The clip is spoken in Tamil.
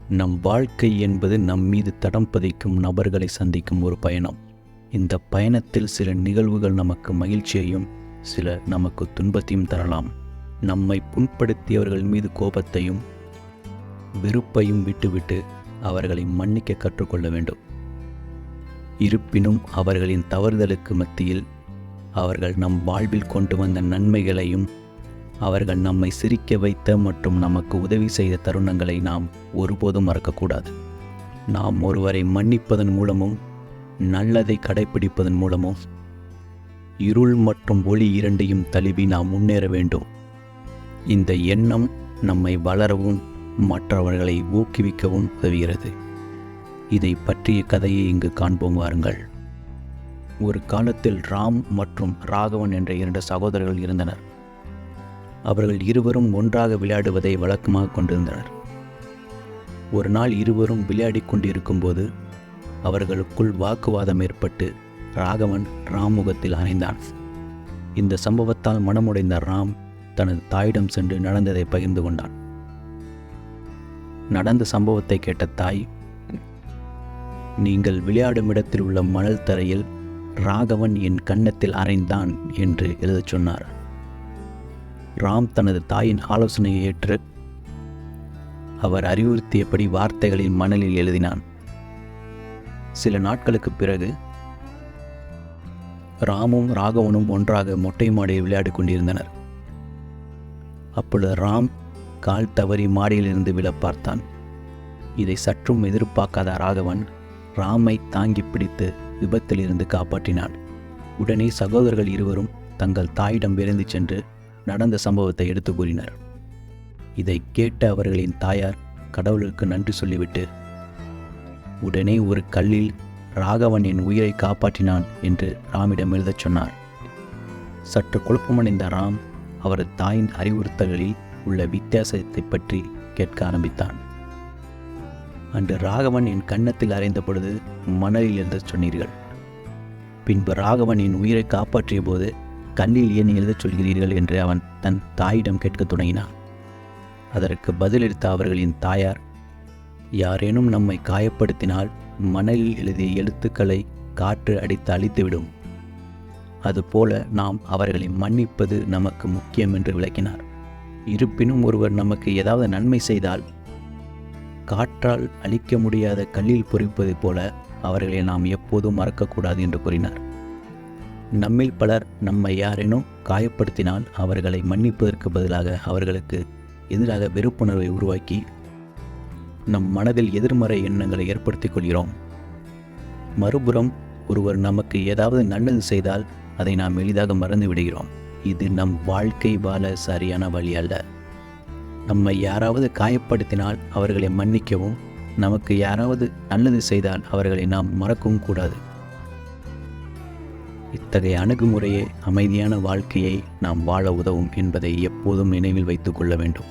நம் வாழ்க்கை என்பது நம் மீது தடம் பதிக்கும் நபர்களை சந்திக்கும் ஒரு பயணம். இந்த பயணத்தில் சில நிகழ்வுகள் நமக்கு மகிழ்ச்சியையும் சில நமக்கு துன்பத்தையும் தரலாம். நம்மை புண்படுத்தியவர்கள் மீது கோபத்தையும் வெறுப்பையும் விட்டுவிட்டு அவர்களை மன்னிக்க கற்றுக்கொள்ள வேண்டும். இருப்பினும் அவர்களின் தவறுதலுக்கு மத்தியில் அவர்கள் நம் வாழ்வில் கொண்டு வந்த நன்மைகளையும் அவர்கள் நம்மை சிரிக்க வைத்த மற்றும் நமக்கு உதவி செய்த தருணங்களை நாம் ஒருபோதும் மறக்கக்கூடாது. நாம் ஒருவரை மன்னிப்பதன் மூலமும் நல்லதை கடைப்பிடிப்பதன் மூலமும் இருள் மற்றும் ஒளி இரண்டையும் தழுவி நாம் முன்னேற வேண்டும். இந்த எண்ணம் நம்மை வளரவும் மற்றவர்களை ஊக்குவிக்கவும் உதவுகிறது. இதை பற்றிய கதையை இங்கு காண்போம் வாருங்கள். ஒரு காலத்தில் ராம் மற்றும் ராகவன் என்ற 2 சகோதரர்கள் இருந்தனர். அவர்கள் இருவரும் ஒன்றாக விளையாடுவதை வழக்கமாக கொண்டிருந்தனர். ஒரு நாள் இருவரும் விளையாடிக் கொண்டிருக்கும்போது அவர்களுக்குள் வாக்குவாதம் ஏற்பட்டு ராகவன் ராம் முகத்தில் அறைந்தான். இந்த சம்பவத்தால் மனமுடைந்த ராம் தனது தாயிடம் சென்று நடந்ததை பகிர்ந்து கொண்டான். நடந்த சம்பவத்தை கேட்ட தாய், நீங்கள் விளையாடும் இடத்தில் உள்ள மணல் தரையில் ராகவன் என் கன்னத்தில் அறைந்தான் என்று எழுதச் சொன்னார். ராம் தனது தாயின் ஆலோசனையை ஏற்று அவர் அறிவுறுத்தியபடி வார்த்தைகளில் மணலில் எழுதினான். சில நாட்களுக்கு பிறகு ராமும் ராகவனும் ஒன்றாக மொட்டை மாடியில் விளையாடி கொண்டிருந்தனர். அப்பொழுது ராம் கால் தவறி மாடியிலிருந்து விழ பார்த்தான். இதை சற்றும் எதிர்பார்க்காத ராகவன் ராமை தாங்கி பிடித்து விபத்திலிருந்து காப்பாற்றினான். உடனே சகோதரர்கள் இருவரும் தங்கள் தாயிடம் விரைந்து சென்று நடந்த சம்பவத்தை எடுத்து கூறினர். இதை கேட்ட அவர்களின் தாயார் கடவுளுக்கு நன்றி சொல்லிவிட்டு உடனே ஒரு கல்லில் ராகவன் என் உயிரை காப்பாற்றினான் என்று ராமிடம் எழுதச் சொன்னார். சற்று குழப்பமடைந்த ராம் அவரது தாயின் அறிவுறுத்தல்களில் உள்ள வித்தியாசத்தை பற்றி கேட்க ஆரம்பித்தான். அன்று ராகவன் என் கன்னத்தில் அறைந்த பொழுது மணலில் எழுதச் சொன்னீர்கள். பின்பு ராகவன் என் உயிரை காப்பாற்றிய போது கல்லில் ஏன் எழுதச் சொல்கிறீர்கள் என்று அவன் தன் தாயிடம் கேட்கத் தொடங்கினான். அதற்கு பதிலளித்த அவர்களின் தாயார், யாரேனும் நம்மை காயப்படுத்தினால் மணலில் எழுதிய எழுத்துக்களை காற்று அடித்து அழித்துவிடும். அதுபோல நாம் அவர்களை மன்னிப்பது நமக்கு முக்கியம் என்று விளக்கினார். இருப்பினும் ஒருவர் நமக்கு ஏதாவது நன்மை செய்தால் காற்றால் அழிக்க முடியாத கல்லில் பொறிப்பது போல அவர்களை நாம் எப்போதும் மறக்கக்கூடாது என்று கூறினார். நம்மில் பலர் நம்மை யாரேனும் காயப்படுத்தினால் அவர்களை மன்னிப்பதற்கு பதிலாக அவர்களுக்கு எதிராக வெறுப்புணர்வை உருவாக்கி நம் மனதில் எதிர்மறை எண்ணங்களை ஏற்படுத்திக் கொள்கிறோம். மறுபுறம் ஒருவர் நமக்கு ஏதாவது நல்லது செய்தால் அதை நாம் எளிதாக மறந்து விடுகிறோம். இது நம் வாழ்க்கை வாழ சரியான வழி அல்ல. நம்மை யாராவது காயப்படுத்தினால் அவர்களை மன்னிக்கவும், நமக்கு யாராவது நல்லது செய்தால் அவர்களை நாம் மறக்கவும் கூடாது. இத்தகைய அணுகுமுறையே அமைதியான வாழ்க்கையை நாம் வாழ உதவும் என்பதை எப்போதும் நினைவில் வைத்துக் கொள்ள வேண்டும்.